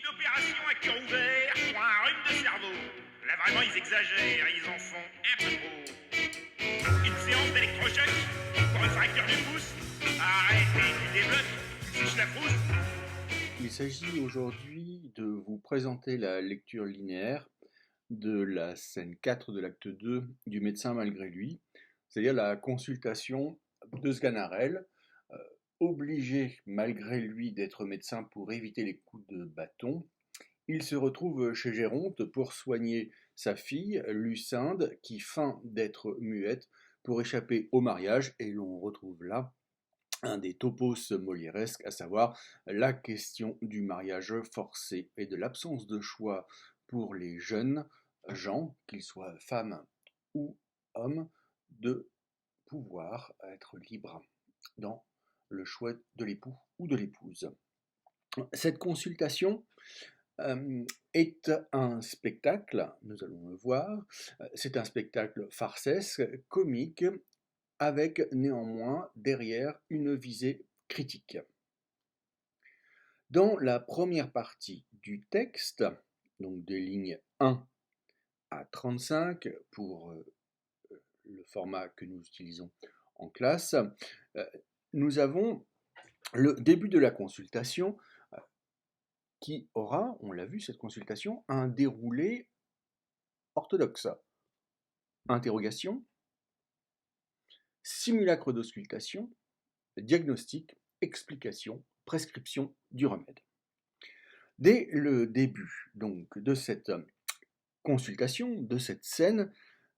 Une opération à cœur ouvert pour un rhume de cerveau. Là vraiment ils exagèrent, ils en font un peu trop. Une séance d'électrochoc pour une fracture du pouce. Arrête, tu débloques, tu fiches la frousse. Il s'agit aujourd'hui de vous présenter la lecture linéaire de la scène 4 de l'acte 2 du médecin malgré lui, c'est-à-dire la consultation de Sganarelle, obligé malgré lui d'être médecin pour éviter les coups de bâton. Il se retrouve chez Géronte pour soigner sa fille, Lucinde, qui feint d'être muette pour échapper au mariage, et l'on retrouve là un des topos molièresques, à savoir la question du mariage forcé et de l'absence de choix pour les jeunes gens, qu'ils soient femmes ou hommes, de pouvoir être libres dans le choix de l'époux ou de l'épouse. Cette consultation est un spectacle, nous allons le voir, c'est un spectacle farcesque, comique, avec néanmoins derrière une visée critique. Dans la première partie du texte, donc des lignes 1 à 35 pour le format que nous utilisons en classe, nous avons le début de la consultation qui aura, on l'a vu, cette consultation, un déroulé orthodoxe. Interrogation, simulacre d'auscultation, diagnostic, explication, prescription du remède. Dès le début donc de cette consultation, de cette scène,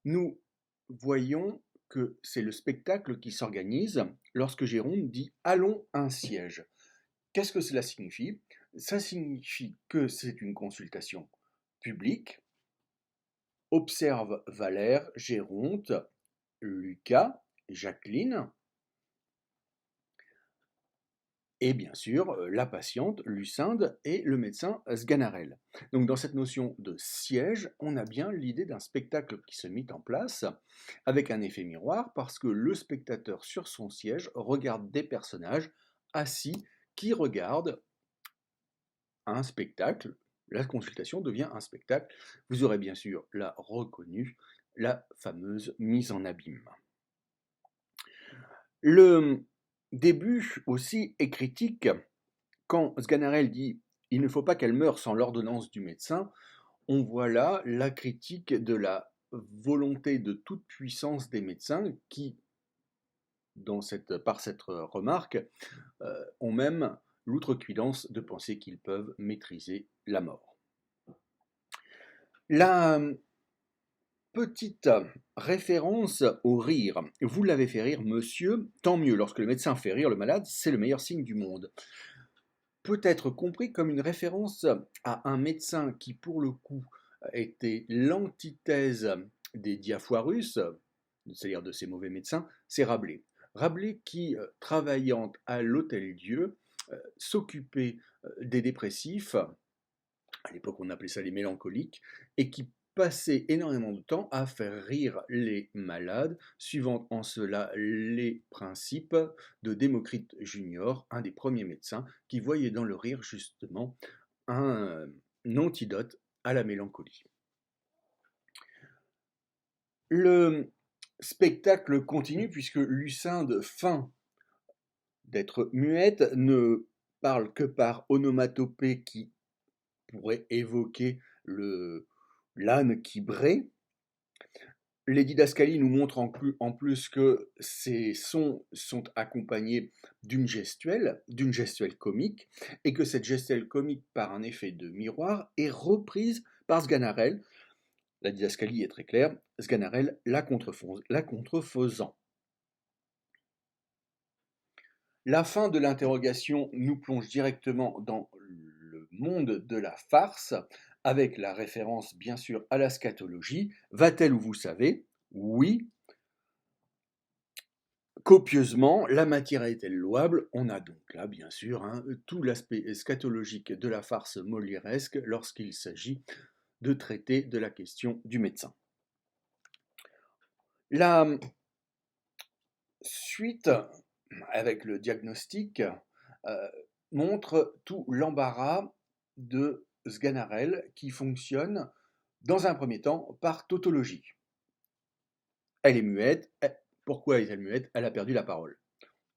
nous voyons que c'est le spectacle qui s'organise lorsque Géronte dit « Allons un siège ». Qu'est-ce que cela signifie? Ça signifie que c'est une consultation publique. Observe Valère, Géronte, Lucas, Jacqueline, et bien sûr la patiente, Lucinde, et le médecin Sganarelle. Donc dans cette notion de siège, on a bien l'idée d'un spectacle qui se mit en place, avec un effet miroir, parce que le spectateur sur son siège regarde des personnages assis qui regardent un spectacle. La consultation devient un spectacle. Vous aurez bien sûr là reconnu la fameuse mise en abîme. Le début aussi est critique. Quand Sganarelle dit « il ne faut pas qu'elle meure sans l'ordonnance du médecin », on voit là la critique de la volonté de toute puissance des médecins qui, par cette remarque, ont même l'outrecuidance de penser qu'ils peuvent maîtriser la mort. La petite référence au rire. Vous l'avez fait rire, monsieur, tant mieux. Lorsque le médecin fait rire le malade, c'est le meilleur signe du monde. Peut être compris comme une référence à un médecin qui, pour le coup, était l'antithèse des Diafoirus, c'est-à-dire de ces mauvais médecins, c'est Rabelais. Rabelais qui, travaillant à l'Hôtel-Dieu, s'occupait des dépressifs, à l'époque on appelait ça les mélancoliques, et qui passait énormément de temps à faire rire les malades, suivant en cela les principes de Démocrite Junior, un des premiers médecins qui voyait dans le rire justement un antidote à la mélancolie. Le spectacle continue puisque Lucinde feint d'être muette, ne parle que par onomatopée qui pourrait évoquer l'âne qui brée. Les didascalies nous montrent en plus que ces sons sont accompagnés d'une gestuelle comique, et que cette gestuelle comique, par un effet de miroir, est reprise par Sganarelle. La didascalie est très claire, Sganarelle la contrefaisant. La fin de l'interrogation nous plonge directement dans le monde de la farce, avec la référence bien sûr à la scatologie. Va-t-elle où vous savez? Oui. Copieusement, la matière est-elle louable? On a donc là, bien sûr, tout l'aspect scatologique de la farce molièresque lorsqu'il s'agit de traiter de la question du médecin. La suite, avec le diagnostic, montre tout l'embarras de Sganarelle qui fonctionne dans un premier temps par tautologie. Elle est muette. Pourquoi est-elle muette? Elle a perdu la parole.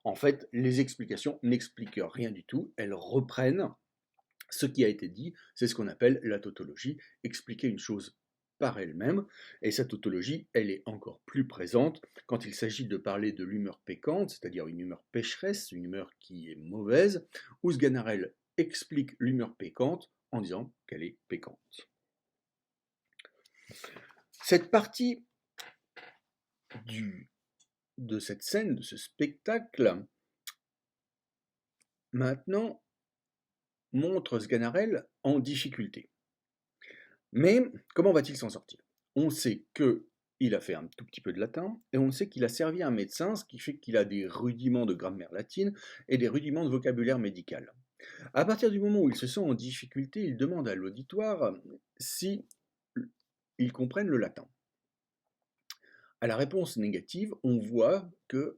En fait, les explications n'expliquent rien du tout. Elles reprennent ce qui a été dit. C'est ce qu'on appelle la tautologie, expliquer une chose par elle-même. Et cette tautologie, elle est encore plus présente quand il s'agit de parler de l'humeur pécante, c'est-à-dire une humeur pécheresse, une humeur qui est mauvaise, où Sganarelle explique l'humeur pécante en disant qu'elle est pécante. Cette partie de cette scène, de ce spectacle, maintenant montre Sganarelle en difficulté. Mais comment va-t-il s'en sortir? On sait qu'il a fait un tout petit peu de latin, et on sait qu'il a servi un médecin, ce qui fait qu'il a des rudiments de grammaire latine et des rudiments de vocabulaire médical. À partir du moment où il se sent en difficulté, il demande à l'auditoire si ils comprennent le latin. À la réponse négative, on voit que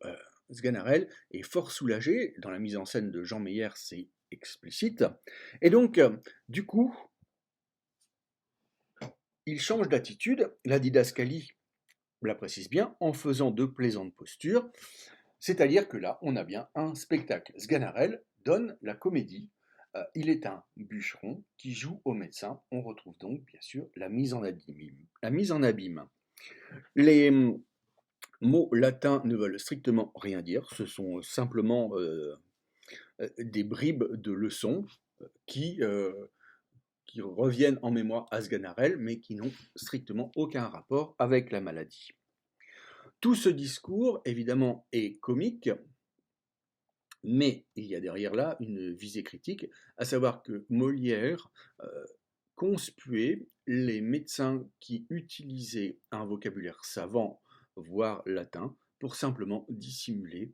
Sganarelle est fort soulagé. Dans la mise en scène de Jean Meyer, c'est explicite. Et donc, du coup, il change d'attitude. La didascalie la précise bien, en faisant de plaisantes postures. C'est-à-dire que là, on a bien un spectacle. Sganarelle donne la comédie. Il est un bûcheron qui joue au médecin. On retrouve donc, bien sûr, la mise en abîme. Les mots latins ne veulent strictement rien dire. Ce sont simplement des bribes de leçons qui reviennent en mémoire à Sganarelle, mais qui n'ont strictement aucun rapport avec la maladie. Tout ce discours, évidemment, est comique, mais il y a derrière là une visée critique, à savoir que Molière conspuait les médecins qui utilisaient un vocabulaire savant, voire latin, pour simplement dissimuler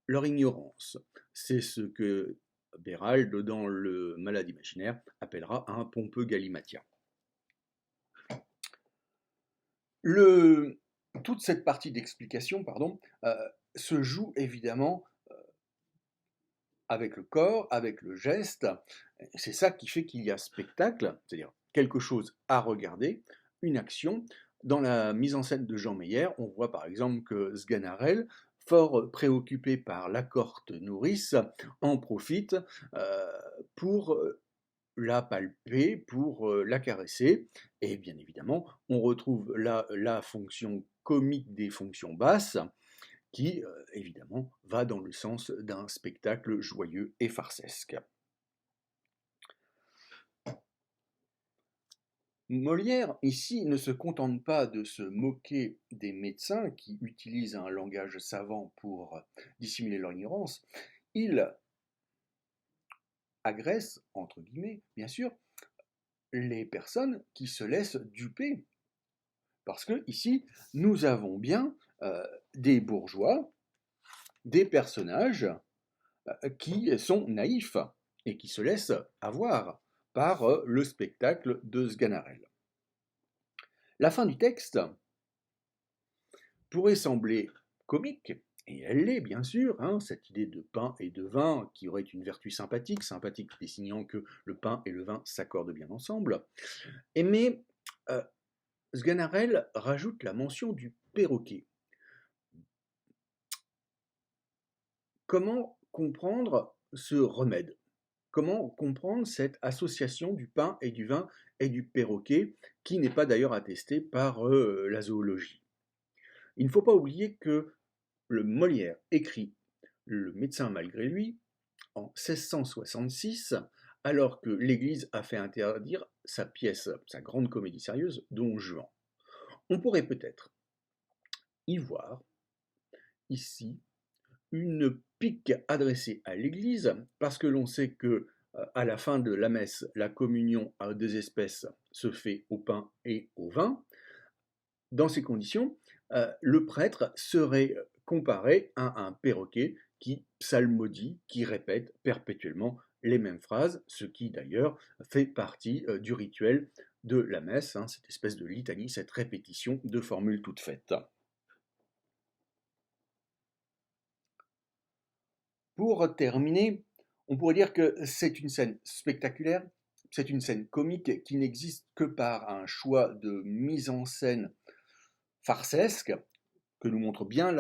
leur ignorance. C'est ce que Béralde, dans le Malade imaginaire, appellera un pompeux galimatia. Toute cette partie d'explication, se joue évidemment avec le corps, avec le geste. C'est ça qui fait qu'il y a spectacle, c'est-à-dire quelque chose à regarder, une action. Dans la mise en scène de Jean Meyer, on voit par exemple que Sganarelle, fort préoccupé par la cohorte nourrice, en profite pour la palper, pour la caresser. Et bien évidemment, on retrouve là la fonction comique des fonctions basses, qui, évidemment, va dans le sens d'un spectacle joyeux et farcesque. Molière, ici, ne se contente pas de se moquer des médecins qui utilisent un langage savant pour dissimuler leur ignorance, il agresse, entre guillemets, bien sûr, les personnes qui se laissent duper. Parce que ici, nous avons bien des bourgeois, des personnages qui sont naïfs et qui se laissent avoir par le spectacle de Sganarelle. La fin du texte pourrait sembler comique, et elle l'est bien sûr, cette idée de pain et de vin qui aurait une vertu sympathique désignant que le pain et le vin s'accordent bien ensemble, mais Sganarelle rajoute la mention du perroquet. Comment comprendre ce remède? Comment comprendre cette association du pain et du vin et du perroquet, qui n'est pas d'ailleurs attestée par la zoologie? Il ne faut pas oublier que le Molière écrit Le médecin malgré lui en 1666, alors que l'Église a fait interdire sa pièce, sa grande comédie sérieuse, Don Juan. On pourrait peut-être y voir ici une pique adressée à l'Église, parce que l'on sait que à la fin de la messe, la communion à deux espèces se fait au pain et au vin. Dans ces conditions, le prêtre serait comparé à un perroquet qui psalmodie, qui répète perpétuellement les mêmes phrases, ce qui d'ailleurs fait partie du rituel de la messe, cette espèce de litanie, cette répétition de formules toutes faites. Pour terminer, on pourrait dire que c'est une scène spectaculaire, c'est une scène comique qui n'existe que par un choix de mise en scène farcesque, que nous montre bien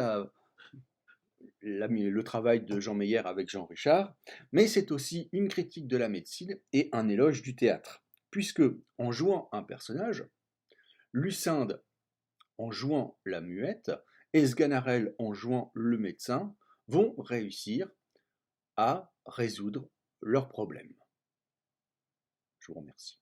le travail de Jean Meyer avec Jean Richard, mais c'est aussi une critique de la médecine et un éloge du théâtre, puisque en jouant un personnage, Lucinde en jouant la muette et Sganarelle en jouant le médecin vont réussir à résoudre leurs problèmes. Je vous remercie.